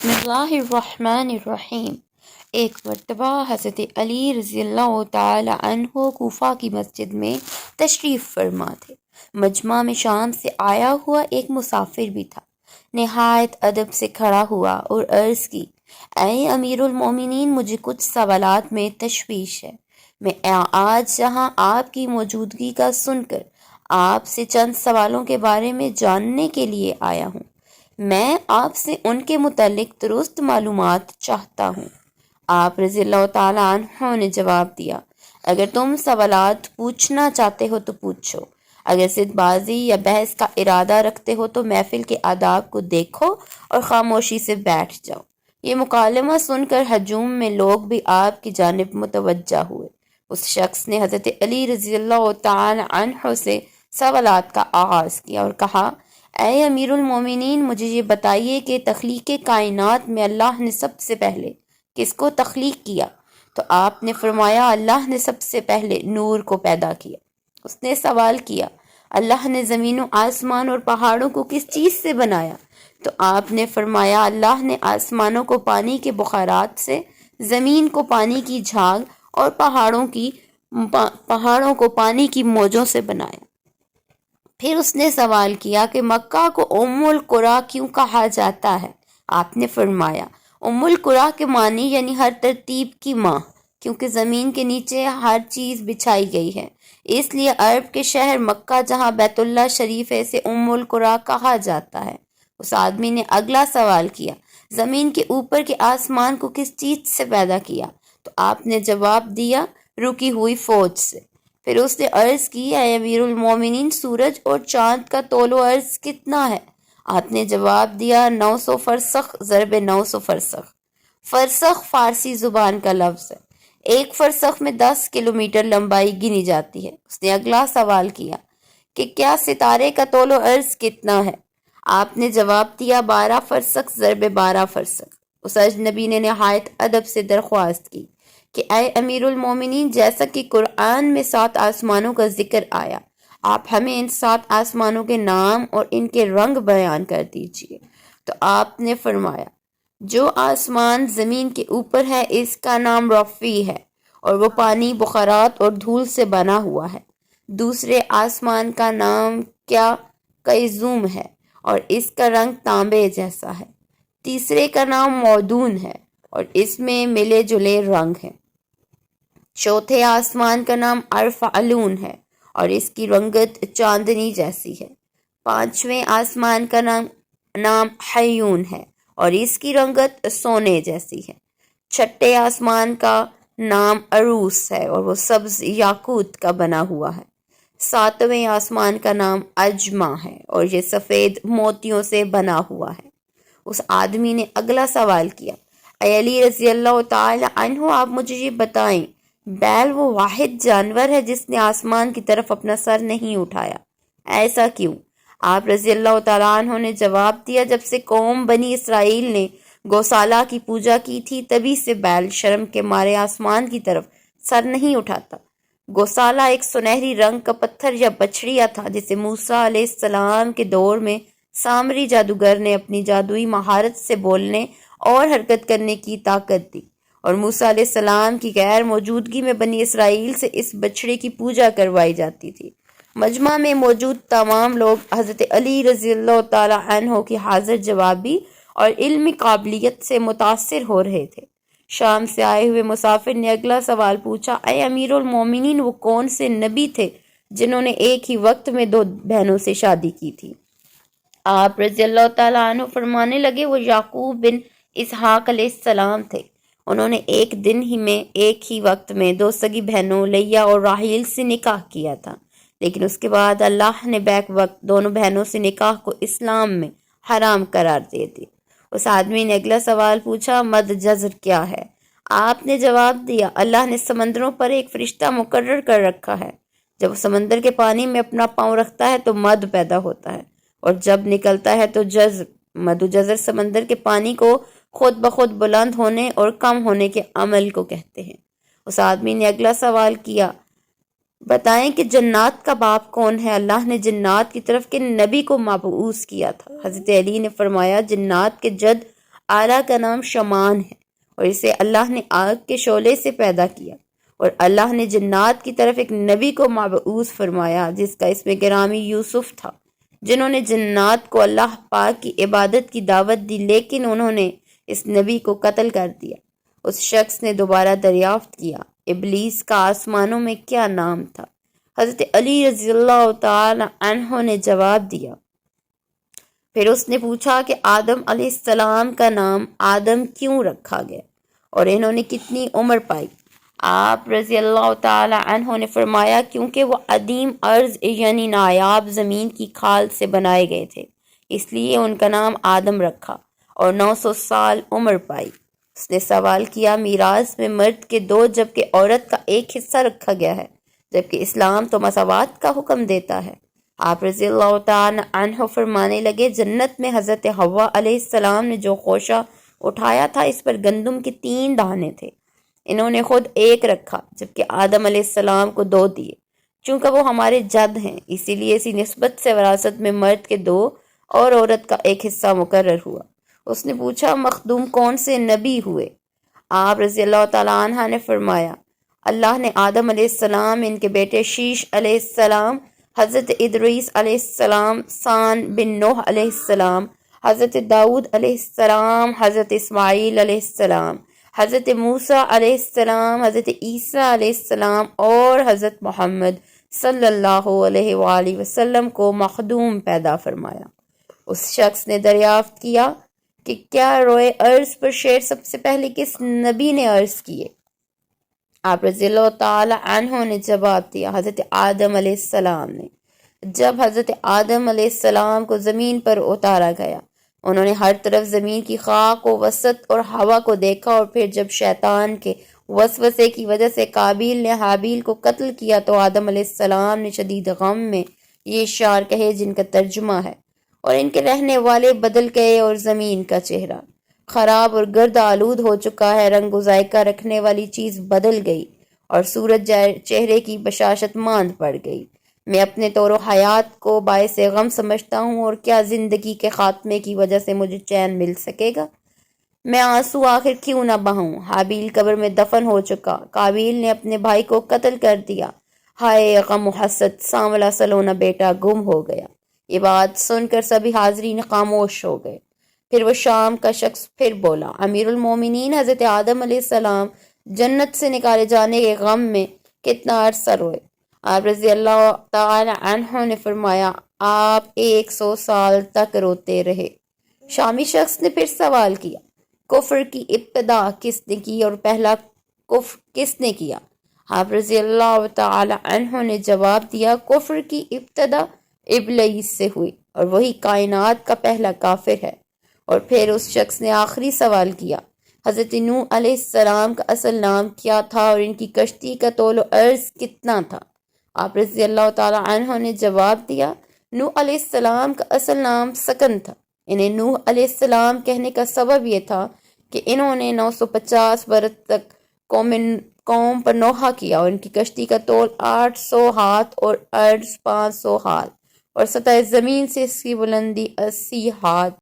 بسم اللہ الرحمن الرحیم۔ ایک مرتبہ حضرت علی رضی اللہ تعالی عنہ کوفہ کی مسجد میں تشریف فرما تھے۔ مجمع میں شام سے آیا ہوا ایک مسافر بھی تھا۔ نہایت ادب سے کھڑا ہوا اور عرض کی، اے امیر المومنین، مجھے کچھ سوالات میں تشویش ہے۔ میں آج یہاں آپ کی موجودگی کا سن کر آپ سے چند سوالوں کے بارے میں جاننے کے لیے آیا ہوں۔ میں آپ سے ان کے متعلق درست معلومات چاہتا ہوں۔ آپ رضی اللہ تعالیٰ عنہ نے جواب دیا، اگر تم سوالات پوچھنا چاہتے ہو تو پوچھو، اگر ضد بازی یا بحث کا ارادہ رکھتے ہو تو محفل کے آداب کو دیکھو اور خاموشی سے بیٹھ جاؤ۔ یہ مکالمہ سن کر ہجوم میں لوگ بھی آپ کی جانب متوجہ ہوئے۔ اس شخص نے حضرت علی رضی اللہ تعالیٰ عنہ سے سوالات کا آغاز کیا اور کہا، اے امیر المومنین، مجھے یہ بتائیے کہ تخلیق کائنات میں اللہ نے سب سے پہلے کس کو تخلیق کیا؟ تو آپ نے فرمایا، اللہ نے سب سے پہلے نور کو پیدا کیا۔ اس نے سوال کیا، اللہ نے زمین و آسمان اور پہاڑوں کو کس چیز سے بنایا؟ تو آپ نے فرمایا، اللہ نے آسمانوں کو پانی کے بخارات سے، زمین کو پانی کی جھاگ اور پہاڑوں کو پانی کی موجوں سے بنایا۔ پھر اس نے سوال کیا کہ مکہ کو ام القریٰ کیوں کہا جاتا ہے؟ آپ نے فرمایا، ام القریٰ کے معنی یعنی ہر ترتیب کی ماں، کیونکہ زمین کے نیچے ہر چیز بچھائی گئی ہے، اس لیے عرب کے شہر مکہ جہاں بیت اللہ شریف ہے اسے ام القریٰ کہا جاتا ہے۔ اس آدمی نے اگلا سوال کیا، زمین کے اوپر کے آسمان کو کس چیز سے پیدا کیا؟ تو آپ نے جواب دیا، رکی ہوئی فوج سے۔ پھر اس نے عرض کی، اے امیر المومنین، سورج اور چاند کا طول و عرض کتنا ہے؟ آپ نے جواب دیا، 900 فرسخ ضرب 900 فرسخ۔ فرسخ فارسی زبان کا لفظ ہے۔ ایک فرسخ میں 10 کلومیٹر لمبائی گنی جاتی ہے۔ اس نے اگلا سوال کیا کہ کیا ستارے کا طول و عرض کتنا ہے؟ آپ نے جواب دیا، 12 فرسخ ضرب 12 فرسخ۔ اس اجنبی نے نہایت ادب سے درخواست کی کہ اے امیر المومنین، جیسا کہ قرآن میں 7 آسمانوں کا ذکر آیا، آپ ہمیں ان 7 آسمانوں کے نام اور ان کے رنگ بیان کر دیجئے۔ تو آپ نے فرمایا، جو آسمان زمین کے اوپر ہے اس کا نام رفیع ہے اور وہ پانی، بخارات اور دھول سے بنا ہوا ہے۔ دوسرے آسمان کا نام کیا قیزوم ہے اور اس کا رنگ تانبے جیسا ہے۔ تیسرے کا نام مودون ہے اور اس میں ملے جلے رنگ ہیں۔ چوتھے آسمان کا نام ارفعلون ہے اور اس کی رنگت چاندنی جیسی ہے۔ پانچویں آسمان کا نام حیون ہے اور اس کی رنگت سونے جیسی ہے۔ چھٹے آسمان کا نام عروس ہے اور وہ سبز یاقوت کا بنا ہوا ہے۔ ساتویں آسمان کا نام اجمع ہے اور یہ سفید موتیوں سے بنا ہوا ہے۔ اس آدمی نے اگلا سوال کیا، اے علی رضی اللہ تعالی عنہ، آپ مجھے یہ بتائیں، بیل وہ واحد جانور ہے جس نے آسمان کی طرف اپنا سر نہیں اٹھایا، ایسا کیوں؟ آپ رضی اللہ تعالیٰ عنہ نے جواب دیا، جب سے قوم بنی اسرائیل نے گوسالہ کی پوجا کی تھی تبھی سے بیل شرم کے مارے آسمان کی طرف سر نہیں اٹھاتا۔ گوسالہ ایک سنہری رنگ کا پتھر یا بچھڑیا تھا جسے موسیٰ علیہ السلام کے دور میں سامری جادوگر نے اپنی جادوئی مہارت سے بولنے اور حرکت کرنے کی طاقت دی، اور موسیٰ علیہ السلام کی غیر موجودگی میں بنی اسرائیل سے اس بچھڑے کی پوجا کروائی جاتی تھی۔ مجمع میں موجود تمام لوگ حضرت علی رضی اللہ تعالی عنہ کی حاضر جوابی اور علمی قابلیت سے متاثر ہو رہے تھے۔ شام سے آئے ہوئے مسافر نے اگلا سوال پوچھا، اے امیر المومنین، وہ کون سے نبی تھے جنہوں نے ایک ہی وقت میں 2 بہنوں سے شادی کی تھی؟ آپ رضی اللہ تعالیٰ عنہ فرمانے لگے، وہ یعقوب بن اسحاق علیہ السلام تھے۔ انہوں نے ایک دن ہی میں ایک ہی وقت میں 2 سگی بہنوں لیا اور راحیل سے نکاح کیا تھا، لیکن اس کے بعد اللہ نے بیک وقت دونوں بہنوں سے نکاح کو اسلام میں حرام قرار دے دی۔ اس آدمی نے اگلا سوال پوچھا، مد جزر کیا ہے؟ آپ نے جواب دیا، اللہ نے سمندروں پر ایک فرشتہ مقرر کر رکھا ہے، جب وہ سمندر کے پانی میں اپنا پاؤں رکھتا ہے تو مد پیدا ہوتا ہے، اور جب نکلتا ہے تو جزر۔ مد و جزر سمندر کے پانی کو خود بخود بلند ہونے اور کم ہونے کے عمل کو کہتے ہیں۔ اس آدمی نے اگلا سوال کیا، بتائیں کہ جنات کا باپ کون ہے؟ اللہ نے جنات کی طرف کے نبی کو مبعوث کیا تھا۔ حضرت علی نے فرمایا، جنات کے جد اعلیٰ کا نام شمان ہے، اور اسے اللہ نے آگ کے شعلے سے پیدا کیا، اور اللہ نے جنات کی طرف ایک نبی کو مبعوث فرمایا جس کا اسم گرامی یوسف تھا، جنہوں نے جنات کو اللہ پاک کی عبادت کی دعوت دی، لیکن انہوں نے اس نبی کو قتل کر دیا۔ اس شخص نے دوبارہ دریافت کیا ابلیس کا آسمانوں میں کیا نام تھا؟ حضرت علی رضی اللہ تعالی عنہ نے جواب دیا۔ پھر اس نے پوچھا کہ آدم علیہ السلام کا نام آدم کیوں رکھا گیا اور انہوں نے کتنی عمر پائی؟ آپ رضی اللہ تعالی عنہ نے فرمایا کیونکہ وہ عدیم ارض یعنی نایاب زمین کی کھال سے بنائے گئے تھے، اس لیے ان کا نام آدم رکھا اور 900 سال عمر پائی۔ اس نے سوال کیا میراث میں مرد کے 2 جبکہ عورت کا 1 حصہ رکھا گیا ہے، جبکہ اسلام تو مساوات کا حکم دیتا ہے۔ آپ رضی اللہ تعالی عنہ فرمانے لگے جنت میں حضرت حوا علیہ السلام نے جو خوشہ اٹھایا تھا اس پر گندم کے 3 دانے تھے، انہوں نے خود 1 رکھا جبکہ آدم علیہ السلام کو 2 دیے۔ چونکہ وہ ہمارے جد ہیں اسی لیے اسی نسبت سے وراثت میں مرد کے 2 اور عورت کا 1 حصہ مقرر ہوا۔ اس نے پوچھا مخدوم کون سے نبی ہوئے؟ آپ رضی اللہ تعالیٰ عنہ نے فرمایا اللہ نے آدم علیہ السلام، ان کے بیٹے شیش علیہ السلام، حضرت ادریس علیہ السلام، سان بن نوح علیہ السلام، حضرت داؤد علیہ السلام، حضرت اسماعیل علیہ السلام، حضرت موسیٰ علیہ السلام، حضرت عیسیٰ علیہ السلام اور حضرت محمد صلی اللہ علیہ وآلہ وسلم کو مخدوم پیدا فرمایا۔ اس شخص نے دریافت کیا کہ کیا روئے عرض پر شعر سب سے پہلے کس نبی نے عرض کیے؟ آپ رضی اللہ تعالی عنہ نے جواب دیا حضرت آدم علیہ السلام نے۔ جب حضرت آدم علیہ السلام کو زمین پر اتارا گیا انہوں نے ہر طرف زمین کی خاک و وسط اور ہوا کو دیکھا، اور پھر جب شیطان کے وسوسے کی وجہ سے قابیل نے حابیل کو قتل کیا تو آدم علیہ السلام نے شدید غم میں یہ اشعار کہے جن کا ترجمہ ہے اور ان کے رہنے والے بدل گئے اور زمین کا چہرہ خراب اور گرد آلود ہو چکا ہے، رنگ و ذائقہ رکھنے والی چیز بدل گئی اور صورت چہرے کی بشاشت ماند پڑ گئی۔ میں اپنے طور و حیات کو باعث غم سمجھتا ہوں، اور کیا زندگی کے خاتمے کی وجہ سے مجھے چین مل سکے گا؟ میں آنسو آخر کیوں نہ بہوں؟ حابیل قبر میں دفن ہو چکا، قابیل نے اپنے بھائی کو قتل کر دیا، ہائے غم و حسد، سانولا سلونا بیٹا گم ہو گیا۔ یہ بات سن کر سبھی حاضرین خاموش ہو گئے۔ پھر وہ شام کا شخص پھر بولا امیر المومنین حضرت آدم علیہ السلام جنت سے نکالے جانے کے غم میں کتنا عرصہ روئے؟ آپ رضی اللہ تعالی عنہ نے فرمایا آپ 100 سال تک روتے رہے۔ شامی شخص نے پھر سوال کیا کفر کی ابتدا کس نے کی اور پہلا کفر کس نے کیا؟ آپ رضی اللہ تعالی عنہ نے جواب دیا کفر کی ابتدا ابلیس سے ہوئی اور وہی کائنات کا پہلا کافر ہے۔ اور پھر اس شخص نے آخری سوال کیا حضرت نوح علیہ السلام کا اصل نام کیا تھا اور ان کی کشتی کا طول و عرض کتنا تھا؟ آپ رضی اللہ تعالی عنہ نے جواب دیا نوح علیہ السلام کا اصل نام سکن تھا۔ انہیں نوح علیہ السلام کہنے کا سبب یہ تھا کہ انہوں نے 950 برس تک قوم پر نوحہ کیا اور ان کی کشتی کا طول 800 ہاتھ اور عرض 500 ہاتھ اور سطح زمین سے اس کی بلندی 80 ہاتھ